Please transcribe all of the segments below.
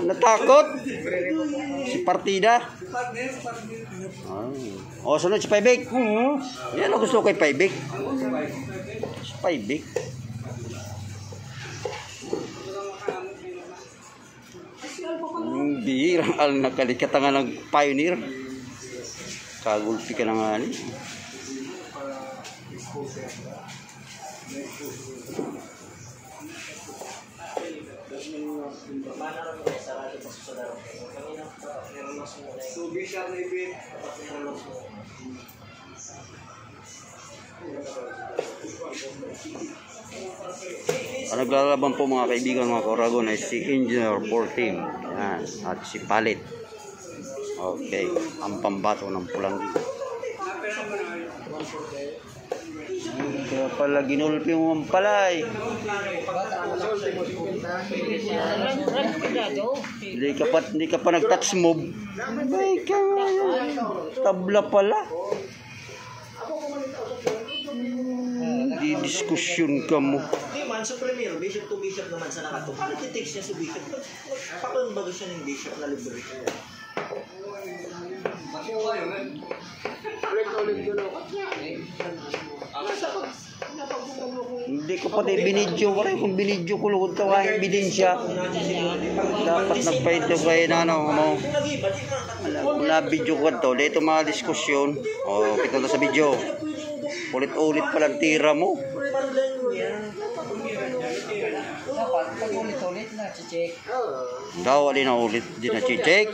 Natakot? Si Partida? Oh, sunod si Paibig? Yan ang gusto ko kay Paibig. Si Paibig. Bihirang al nakalikat nga ng pioneer. Kagulpi ka na nga ni. Ang naglalaban po mga kaibigan mga Coragon ay si Engineer 14 yan, at si Palit. Okay, ang pambato ng Pulanggi. Kaya pala ginulpi mo ang palay. Hindi ka pa nag-touch move. Ay ka, tabla pala. Di diskusyon ka mo. Di man sa premier, bishop to bishop naman sa nakato. Paano titext niya sa bishop? Pakang bago siya ng bishop na libre. Hindi ko pati binidyo ko rin. Kung binidyo ko lukod ka wahin ebidensya. Dapat nagpaito kayo na ano mo. Kung na-video ko ito, dito mga diskusyon. O, kita na sa video. Ulit-ulit palang tira mo. Pag ulit-ulit na, check. Daw, alin na ulit. Di na check.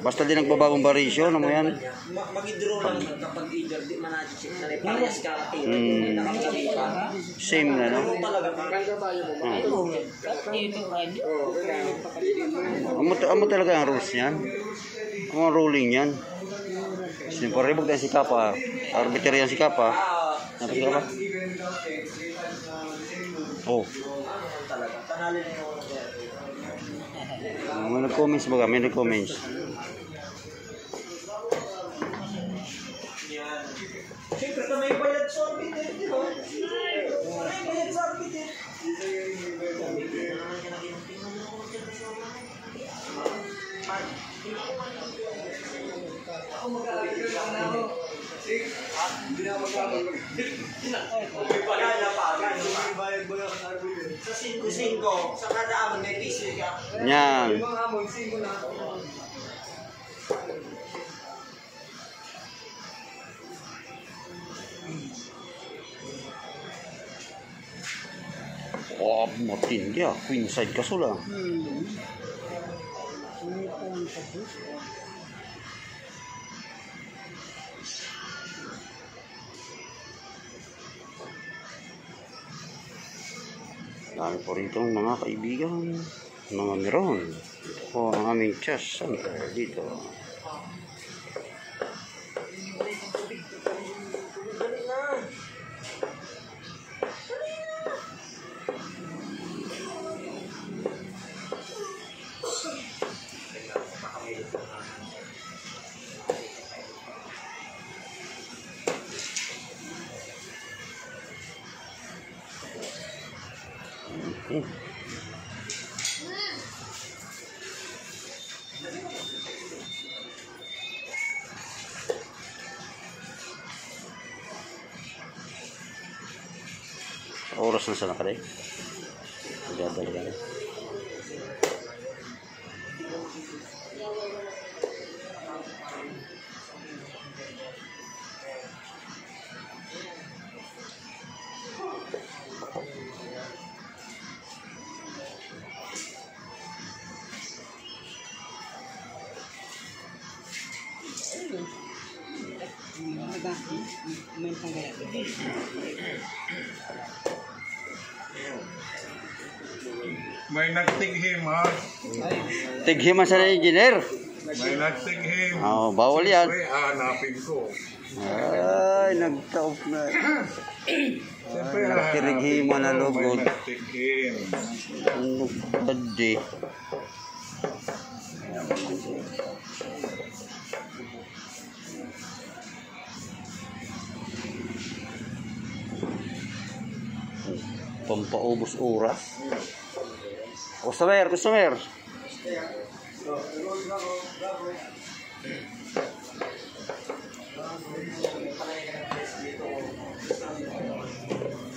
Basta di nagbabagong variation. Ano mo yan? Mag-draw lang kapag either di man na-check na rin. Parehas ka Same na, no? Amo talaga ang rules yan. Ang ruling yan. Siyempre, rebog tayo si Kapa. Arbiter yan si Kapa. Napos ka ba? Oh. May nag-comments ba ka? May nag-comments. Siyempre ka may bayad sa arbiter, di ba? May bayad sa arbiter. Ako mag-aalagay lang na ako. Hindi na mag-aalagay. May bayad na pa. May bayad ba yung arbiter? Sa 5-5, sa kada amon may piso ka. Yan. Yung mga amon, 5 na ako. Oh, matindi ah. Queen side ka sula. Dami po rito mga kaibigan. Mga meron. O ang aming chess center dito. Oras na sana ka rin. Dadalagan. May nagtighim ha. Tighim sa engineer. May nagtighim. Oh, bawal yan. Siyempre, hanapin ko. Ay, nagtaop na. Siyempre, Nagtirighiman na lugod. May nagtighim. Ano ba di? Pampaubos oras. Customer, customer.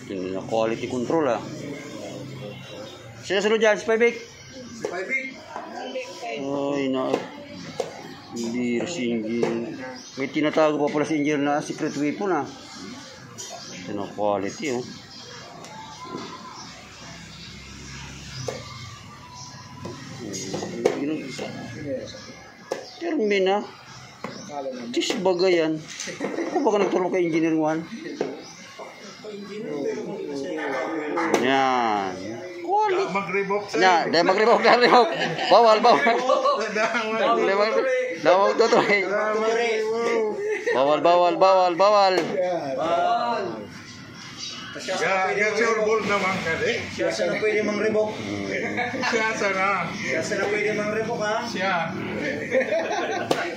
Yun na quality control ah. Sino sunod dyan? Si Paibig? Si Paibig. Ay na. Hindi single. May tinatago pa pala si engineer na secret weapon ah. Ito na quality oh. Termina. Tis bagayan. Kung baka nagtulong kay engineer 1. Yan. Quality. Mag-revoke sa'yo. Yan, dahil mag-revoke na revoke. Bawal, bawal. Dawag to to eh. Bawal, bawal, bawal, bawal. Yan sure ball naman ka eh. Siya na pwede mang revoke. Siya sana. Siya na pwede mang revoke ha. Siya.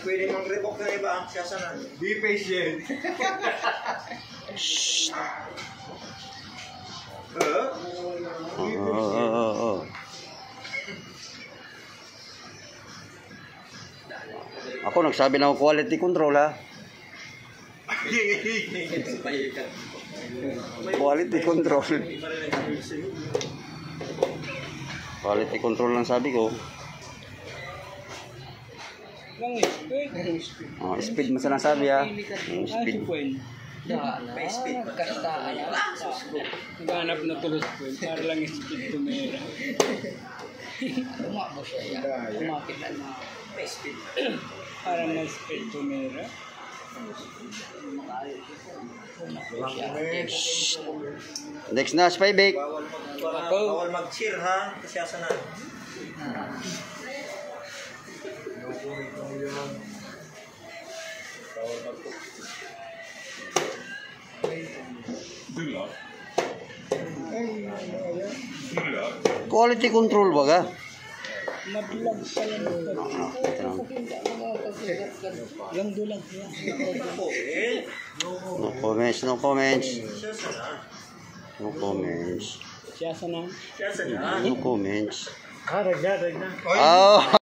Pwede mang revoke na iba. Siya sana. Be patient. Ako nagsabi na ako quality control ha. Quality control. Quality control lang sabi ko. Oh, speed mo sa nasabi ha. Speed. May speed. Kastaan. Naghanap na tulos po. Para lang speed tumira. Umakbo siya. Umakit na. May speed. Para mas speed tumira. Next na, Spybeak. Bawal mag-cheer ha. Siya sana. Quality control ba ka? Madlag pa yan. Lang dulag yan. No comments, no comments. Siya sana. No comments. Siya sana. Siya sana. No comments. Ragna. Oh.